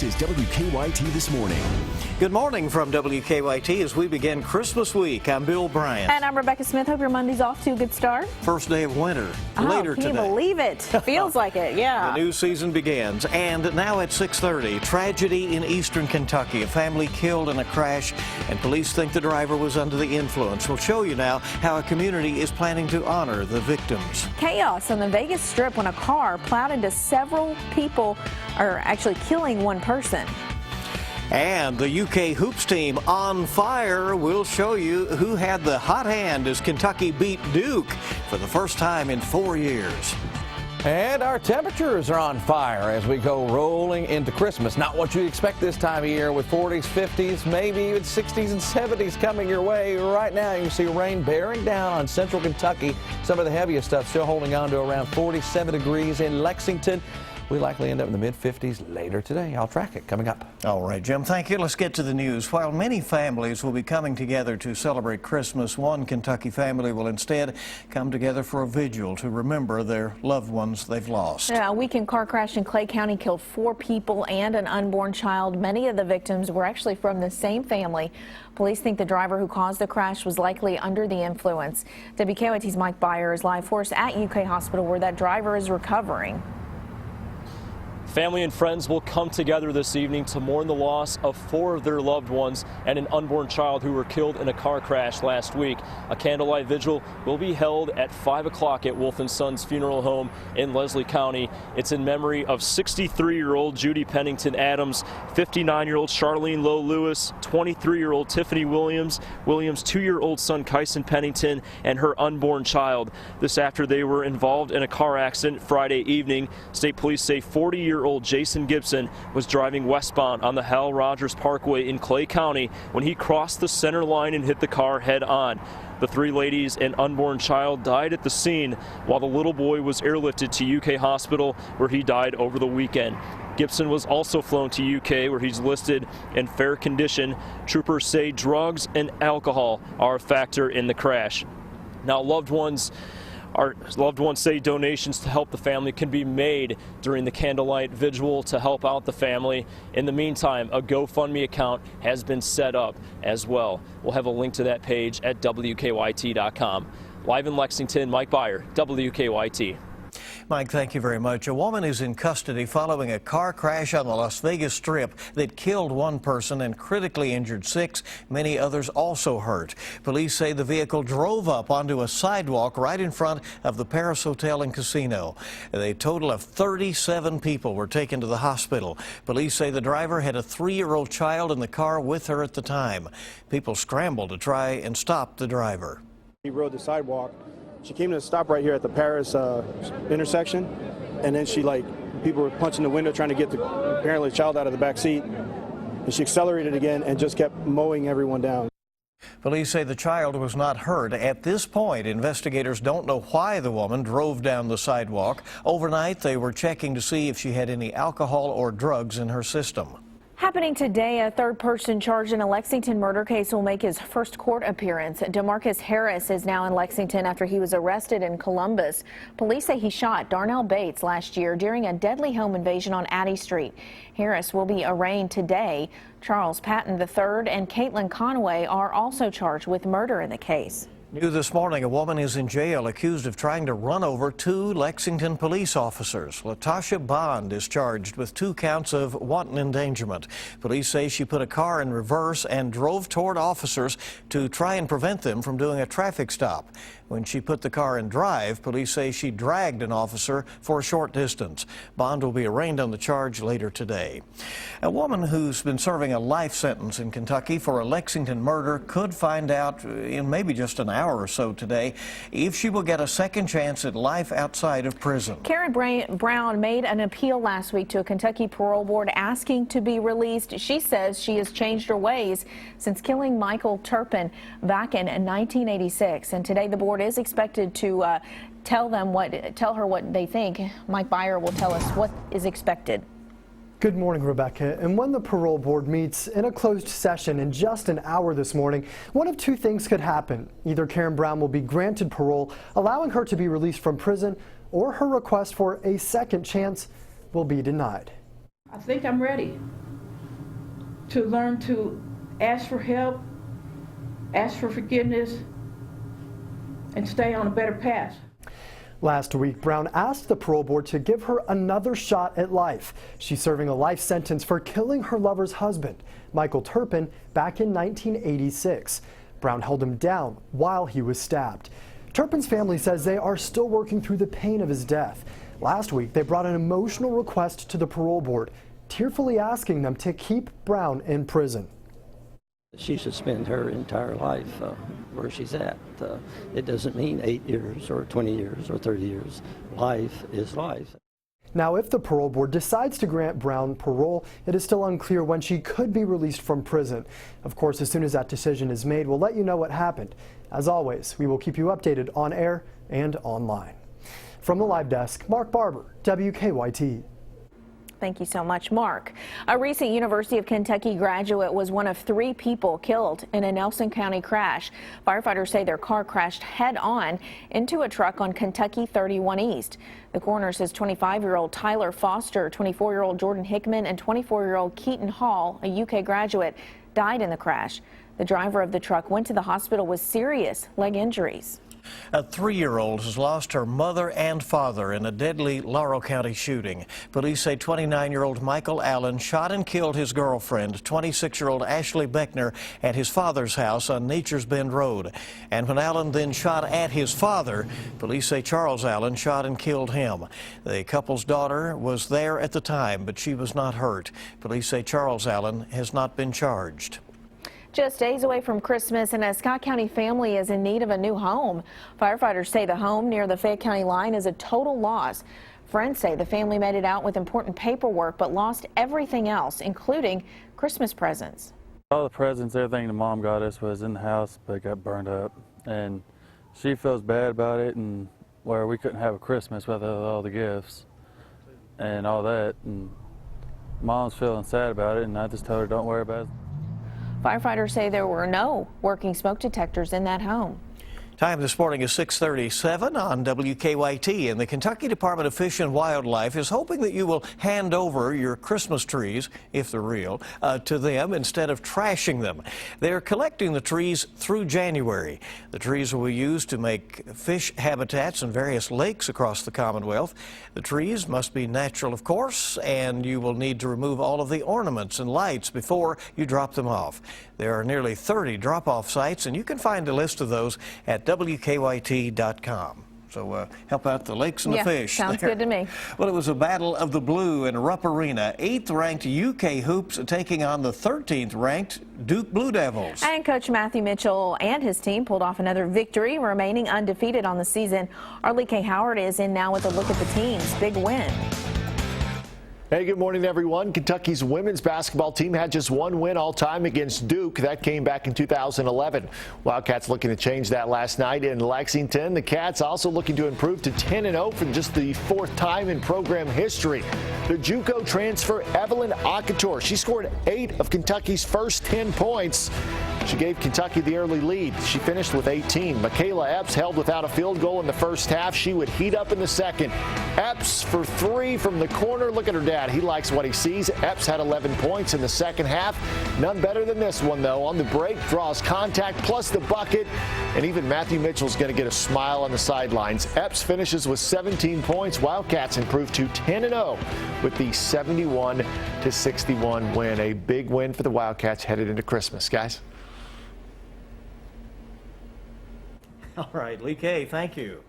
This is WKYT This Morning. Good morning from WKYT as we begin Christmas week. I'm Bill Bryant. And I'm Rebecca Smith. Hope your Monday's off to a good start. First day of winter later today. Can you believe it? Feels like it, yeah. The new season begins. And now at 6:30, tragedy in eastern Kentucky. A family killed in a crash, and police think the driver was under the influence. We'll show you now how a community is planning to honor the victims. Chaos on the Vegas Strip when a car plowed into several people, or actually killing one person. And the UK hoops team on fire. We'll show you who had the hot hand as Kentucky beat Duke for the first time in 4 years. And our temperatures are on fire as we go rolling into Christmas. Not what you expect this time of year with 40s, 50s, maybe even 60s and 70s coming your way. Right now you can see rain bearing down on central Kentucky. Some of the heaviest stuff still holding on to around 47 degrees in Lexington. We likely end up in the mid-50s later today. I'll track it coming up. All right, Jim, thank you. Let's get to the news. While many families will be coming together to celebrate Christmas, one Kentucky family will instead come together for a vigil to remember their loved ones they've lost. A weekend car crash in Clay County killed 4 people and an unborn child. Many of the victims were actually from the same family. Police think the driver who caused the crash was likely under the influence. WKYT's Mike Byer is live for us at UK Hospital where that driver is recovering. Family and friends will come together this evening to mourn the loss of 4 of their loved ones and an unborn child who were killed in a car crash last week. A candlelight vigil will be held at 5 o'clock at Wolf & Sons Funeral Home in Leslie County. It's in memory of 63-year-old Judy Pennington Adams, 59-year-old Charlene Lowe Lewis, 23-year-old Tiffany Williams, 2-year-old son Kyson Pennington, and her unborn child. This after they were involved in a car accident Friday evening. State police say 40-year-old Jason Gibson was driving westbound on the Hal Rogers Parkway in Clay County when he crossed the center line and hit the car head on. The 3 ladies and unborn child died at the scene, while the little boy was airlifted to UK Hospital where he died over the weekend. Gibson was also flown to UK where he's listed in fair condition. Troopers say drugs and alcohol are a factor in the crash. Now, loved ones say donations to help the family can be made during the candlelight vigil to help out the family. In the meantime, a GoFundMe account has been set up as well. We'll have a link to that page at WKYT.com. Live in Lexington, Mike Byer, WKYT. Mike, thank you very much. A woman is in custody following a car crash on the Las Vegas Strip that killed 1 person and critically injured 6. Many others also hurt. Police say the vehicle drove up onto a sidewalk right in front of the Paris Hotel and Casino. A total of 37 people were taken to the hospital. Police say the driver had a 3-year-old child in the car with her at the time. People scrambled to try and stop the driver. He rode the sidewalk. She came to a stop right here at the Paris intersection, and then people were punching the window trying to get apparently the child out of the back seat, and she accelerated again and just kept mowing everyone down. Police say the child was not hurt. At this point, investigators don't know why the woman drove down the sidewalk. Overnight, they were checking to see if she had any alcohol or drugs in her system. Happening today, a 3rd person charged in a Lexington murder case will make his first court appearance. DeMarcus Harris is now in Lexington after he was arrested in Columbus. Police say he shot Darnell Bates last year during a deadly home invasion on Addy Street. Harris will be arraigned today. Charles Patton III and Caitlin Conway are also charged with murder in the case. New this morning, a woman is in jail accused of trying to run over 2 Lexington police officers. Latasha Bond is charged with 2 counts of wanton endangerment. Police say she put a car in reverse and drove toward officers to try and prevent them from doing a traffic stop. When she put the car in drive, police say she dragged an officer for a short distance. Bond will be arraigned on the charge later today. A woman who's been serving a life sentence in Kentucky for a Lexington murder could find out in maybe just an hour or so today if she will get a second chance at life outside of prison. Karen Brown made an appeal last week to a Kentucky parole board asking to be released. She says she has changed her ways since killing Michael Turpin back in 1986. And today the board is expected to tell her what they think. Mike Byer will tell us what is expected. Good morning, Rebecca. And when the parole board meets in a closed session in just an hour this morning, one of 2 things could happen. Either Karen Brown will be granted parole, allowing her to be released from prison, or her request for a second chance will be denied. I think I'm ready. to learn to ask for help, ask for forgiveness, and stay on a better path. Last week, Brown asked the parole board to give her another shot at life. She's serving a life sentence for killing her lover's husband, Michael Turpin, back in 1986. Brown held him down while he was stabbed. Turpin's family says they are still working through the pain of his death. Last week, they brought an emotional request to the parole board, tearfully asking them to keep Brown in prison. She should spend her entire life where she's at. It doesn't mean 8 years or 20 years or 30 years. Life is life. Now, if the parole board decides to grant Brown parole, it is still unclear when she could be released from prison. Of course, as soon as that decision is made, we'll let you know what happened. As always, we will keep you updated on air and online. From the live desk, Mark Barber, WKYT. Thank you so much, Mark. A recent University of Kentucky graduate was one of 3 people killed in a Nelson County crash. Firefighters say their car crashed head-on into a truck on Kentucky 31 East. The coroner says 25-year-old Tyler Foster, 24-year-old Jordan Hickman, and 24-year-old Keaton Hall, a UK graduate, died in the crash. The driver of the truck went to the hospital with serious leg injuries. A 3-year-old has lost her mother and father in a deadly Laurel County shooting. Police say 29-year-old Michael Allen shot and killed his girlfriend, 26-year-old Ashley Beckner, at his father's house on Nature's Bend Road. And when Allen then shot at his father, police say Charles Allen shot and killed him. The couple's daughter was there at the time, but she was not hurt. Police say Charles Allen has not been charged. Just days away from Christmas, and a Scott County family is in need of a new home. Firefighters say the home near the Fayette County line is a total loss. Friends say the family made it out with important paperwork but lost everything else, including Christmas presents. All the presents, everything the mom got us was in the house, but it got burned up. And she feels bad about it, and where we couldn't have a Christmas without all the gifts and all that. And mom's feeling sad about it, and I just told her don't worry about it. Firefighters say there were no working smoke detectors in that home. Time this morning is 6:37 on WKYT, and the Kentucky Department of Fish and Wildlife is hoping that you will hand over your Christmas trees, if they're real, to them instead of trashing them. They're collecting the trees through January. The trees will be used to make fish habitats in various lakes across the Commonwealth. The trees must be natural, of course, and you will need to remove all of the ornaments and lights before you drop them off. There are nearly 30 drop-off sites, and you can find a list of those at WKYT.com. So help out the lakes and the fish. Sounds good to me. Well, it was a battle of the blue in Rupp Arena. 8th-ranked UK Hoops taking on the 13th-ranked Duke Blue Devils. And Coach Matthew Mitchell and his team pulled off another victory, remaining undefeated on the season. Our Lee K. Howard is in now with a look at the team's big win. Hey, good morning, everyone. Kentucky's women's basketball team had just one win all time against Duke. That came back in 2011. Wildcats looking to change that last night in Lexington. The Cats also looking to improve to 10-0 for just the 4th time in program history. The JUCO transfer Evelyn Akator, she scored 8 of Kentucky's first 10 points. She gave Kentucky the early lead. She finished with 18. Michaela Epps held without a field goal in the first half. She would heat up in the second. Epps for 3 from the corner. Look at her dad. He likes what he sees. Epps had 11 points in the second half. None better than this one, though. On the break, draws contact plus the bucket. And even Matthew Mitchell's going to get a smile on the sidelines. Epps finishes with 17 points. Wildcats improved to 10-0 with the 71-61 win. A big win for the Wildcats headed into Christmas, guys. All right, Lee K., thank you.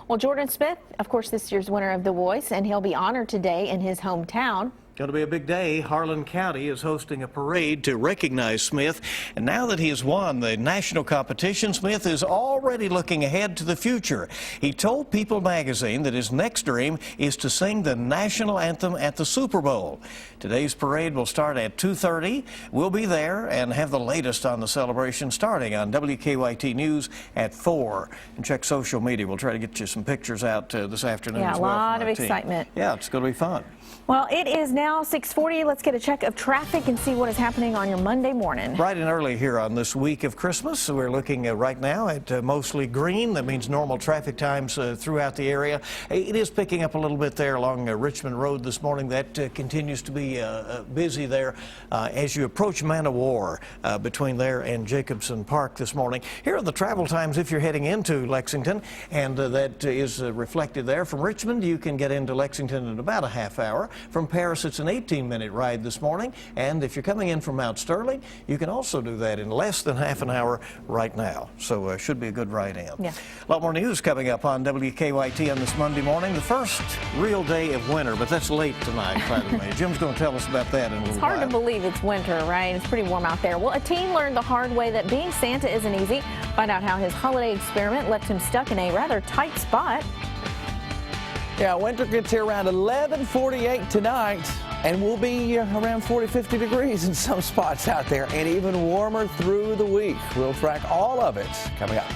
Well, Jordan Smith, of course, this year's winner of The Voice, and he'll be honored today in his hometown. Going to be a big day. Harlan County is hosting a parade to recognize Smith. And now that he has won the national competition, Smith is already looking ahead to the future. He told People magazine that his next dream is to sing the national anthem at the Super Bowl. Today's parade will start at 2:30. We'll be there and have the latest on the celebration starting on WKYT News at 4. And check social media. We'll try to get you some pictures out this afternoon as well. Yeah, a lot of excitement. Yeah, it's going to be fun. Well, it is now Now 6:40, let's get a check of traffic and see what is happening on your Monday morning. Bright and early here on this week of Christmas. So we're looking right now at mostly green. That means normal traffic times throughout the area. It is picking up a little bit there along Richmond Road this morning. That continues to be busy there as you approach Man of War between there and Jacobson Park this morning. Here are the travel times if you're heading into Lexington, and that is reflected there. From Richmond, you can get into Lexington in about a half hour. From Paris, it's an 18-minute ride this morning, and if you're coming in from Mount Sterling, you can also do that in less than half an hour right now. So should be a good ride in. Yeah. A lot more news coming up on WKYT on this Monday morning. The first real day of winter, but that's late tonight, by the way. Jim's going to tell us about that in a little while. It's hard to believe it's winter, right? It's pretty warm out there. Well, a teen learned the hard way that being Santa isn't easy. Find out how his holiday experiment left him stuck in a rather tight spot. Yeah, winter gets here around 11:48 tonight, and we'll be around 40-50 degrees in some spots out there, and even warmer through the week. We'll track all of it coming up.